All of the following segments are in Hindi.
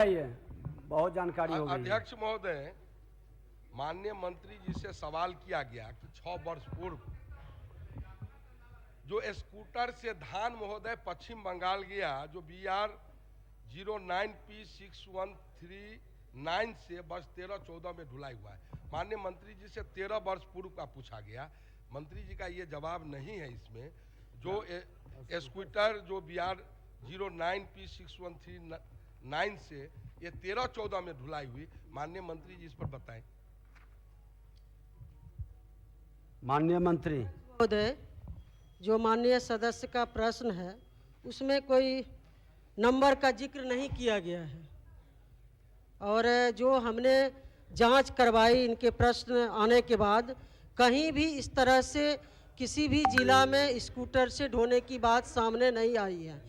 ये बहुत जानकारी हो गई। अध्यक्ष महोदय, माननीय मंत्री जी से सवाल किया गया कि 6 वर्ष पूर्व जो स्कूटर से धान महोदय पश्चिम बंगाल गया, जो BR 09P6139 से वर्ष 13-14 में ढुलाई हुआ है, माननीय मंत्री जी से 13 वर्ष पूर्व का पूछा गया। मंत्री जी का ये जवाब नहीं है इसमें। जो स्कूटर जो BR 09P6139 से ये 13-14 में ढुलाई हुई, माननीय मंत्री जी इस पर बताएं। माननीय मंत्री महोदय, जो माननीय सदस्य का प्रश्न है उसमें कोई नंबर का जिक्र नहीं किया गया है, और जो हमने जांच करवाई इनके प्रश्न आने के बाद, कहीं भी इस तरह से किसी भी जिला में स्कूटर से ढोने की बात सामने नहीं आई है।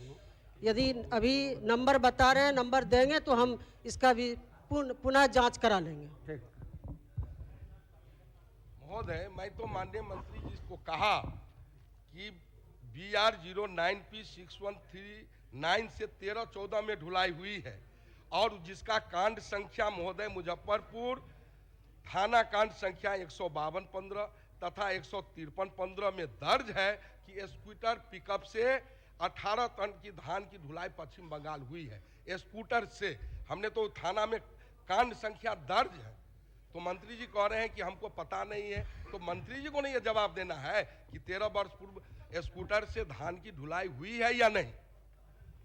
यदि अभी नंबर बता रहे हैं, नंबर देंगे तो हम इसका भी पुनः जांच करा लेंगे। ठीक। महोदय, मैं तो माननीय मंत्री जी को कहा कि BR 09P6139 से 13-14 में ढुलाई हुई है, और जिसका कांड संख्या महोदय मुजफ्फरपुर थाना कांड संख्या 152-15 तथा 153-15 में दर्ज है कि स्कूटर पिकअप से 18 टन की धान की ढुलाई पश्चिम बंगाल हुई है। स्कूटर से हमने तो थाना में कांड संख्या दर्ज है, तो मंत्री जी कह रहे हैं कि हमको पता नहीं है। तो मंत्री जी को नहीं ये जवाब देना है कि 13 वर्ष पूर्व स्कूटर से धान की ढुलाई हुई है या नहीं।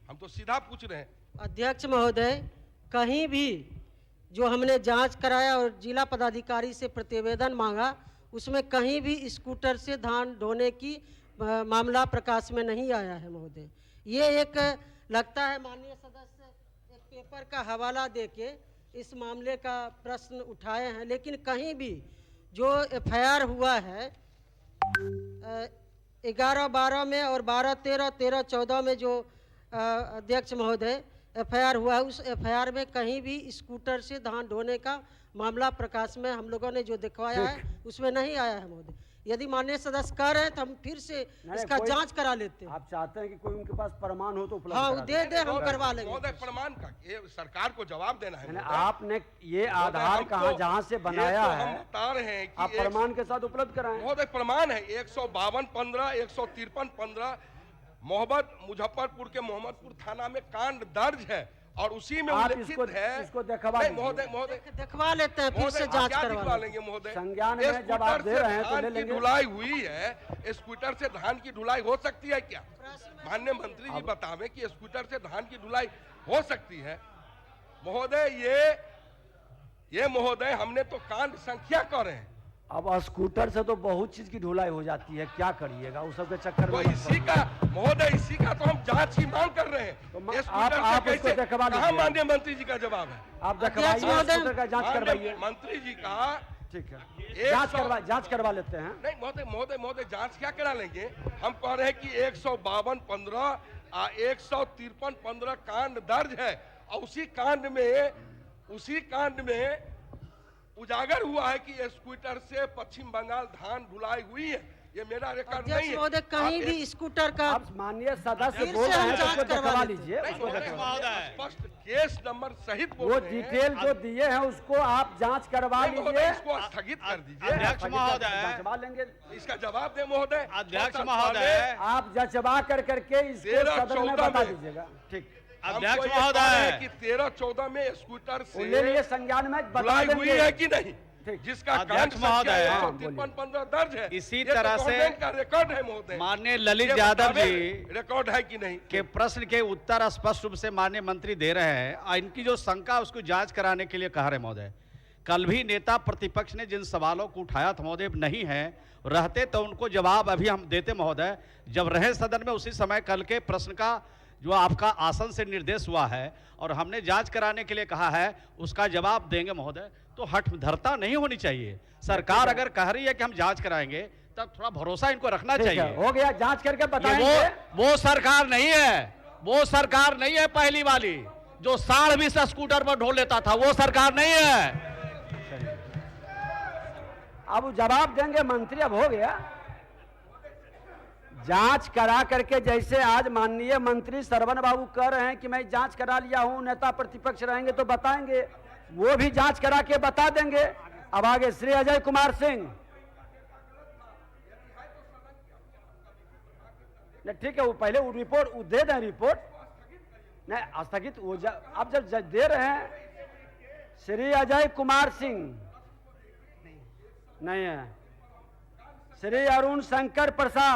हम तो सीधा पूछ रहे हैं। अध्यक्ष महोदय, कहीं भी जो हमने जांच कराया और जिला पदाधिकारी से प्रतिवेदन मांगा, उसमें कहीं भी स्कूटर से धान ढोने की मामला प्रकाश में नहीं आया है महोदय। ये एक लगता है माननीय सदस्य एक पेपर का हवाला देके इस मामले का प्रश्न उठाए हैं, लेकिन कहीं भी जो FIR हुआ है 11-12 में और 12-13, 13-14 में जो अध्यक्ष महोदय FIR हुआ है, उस FIR में कहीं भी स्कूटर से धान ढोने का मामला प्रकाश में हम लोगों ने जो दिखवाया है उसमें नहीं आया है महोदय। यदि माननीय सदस्य कह रहे हैं तो हम फिर से इसका जांच करा लेते हैं। आप चाहते हैं कि कोई उनके पास प्रमाण हो तो उपलब्ध हाँ, दे हम करवा लेंगे। महोदय, प्रमाण का ये सरकार को जवाब देना है। आपने ये आधार कहाँ जहाँ से बनाया है, हम बता रहे हैं कि आप प्रमाण के साथ उपलब्ध कराएं। महोदय, प्रमाण है 152-15, 153-15 मुजफ्फरपुर के मोहम्मदपुर थाना में कांड दर्ज है, और उसी में उल्लेखित है। इसको दिखवा महोदय दिखवा लेते हैं, फिर से जांच करवा लेंगे महोदय। संज्ञान में जब आप दे रहे हैं तो ले लेंगे। ढुलाई हुई है, स्कूटर से धान की ढुलाई हो सकती है क्या? माननीय मंत्री जी बतावें कि स्कूटर से धान की ढुलाई हो सकती है। महोदय, ये महोदय हमने तो कांड संख्या कर रहे हैं। अब स्कूटर से तो बहुत चीज की ढुलाई हो जाती है, क्या करिएगा उस सब के चक्कर में। इसी का महोदय, इसी का तो हम जांच की मांग कर रहे हैं। तो आप इसको दिखवा लीजिए। कहाँ माननीय मंत्री जी का जवाब है? आप दिखवाइए, स्कूटर का जांच करवाइए। मंत्री जी का ठीक है, जांच करवा लेते हैं। नहीं महोदय, जांच क्या करा लेंगे? हम कह रहे हैं कि 152-15 153-15 कांड दर्ज है, और उसी कांड में उजागर हुआ है कि स्कूटर से पश्चिम बंगाल धान ढुलाई हुई है। ये मेरा रिकॉर्ड नहीं है। महोदय, कहीं भी स्कूटर का आप माननीय सदस्य बोल रहे हैं, उसको दिखवा लीजिए। स्पष्ट केस नंबर सहित वो डिटेल जो दिए हैं उसको आप जांच करवा लीजिए। इसको स्थगित कर दीजिए। अध्यक्ष महोदय, जंचवा लेंगे। इसका जवाब दे महोदय। अध्यक्ष महोदय, आप जंचवा करके इसको सदन में बता दीजिएगा। ठीक। अध्यक्ष महोदय कि 13-14 में स्कूटर से ले लिए संज्ञान में बता हुई है कि नहीं, जिसका अध्यक्ष महोदय 153-15 दर्ज है। इसी तरह से का रिकॉर्ड है महोदय। माननीय ललित यादव जी रिकॉर्ड है कि नहीं के प्रश्न के उत्तर स्पष्ट रूप से माननीय मंत्री दे रहे हैं, और इनकी जो शंका उसको जांच कराने के लिए कह रहे महोदय। कल भी नेता प्रतिपक्ष ने जिन सवालों को उठाया था महोदय, नहीं है रहते तो उनको जवाब अभी हम देते महोदय। जब रहे सदन में उसी समय कल के प्रश्न का जो आपका आसन से निर्देश हुआ है और हमने जांच कराने के लिए कहा है, उसका जवाब देंगे महोदय। तो हठधरता नहीं होनी चाहिए। सरकार अगर कह रही है कि हम जांच कराएंगे, तब थोड़ा भरोसा इनको रखना चाहिए। हो गया, जांच करके बताएंगे। वो सरकार नहीं है, वो सरकार नहीं है पहली वाली जो 20 स्कूटर पर ढोल लेता था, वो सरकार नहीं है। अब जवाब देंगे मंत्री। अब हो गया, जांच करा करके, जैसे आज माननीय मंत्री श्रवण बाबू कह रहे हैं कि मैं जांच करा लिया हूं, नेता प्रतिपक्ष रहेंगे तो बताएंगे, वो भी जांच करा के बता देंगे। अब आगे श्री अजय कुमार सिंह। ठीक है, वो पहले वो रिपोर्ट वो दे दें, रिपोर्ट नहीं स्थगित वो अब जब दे रहे हैं श्री अजय कुमार सिंह नहीं है, श्री अरुण शंकर प्रसाद।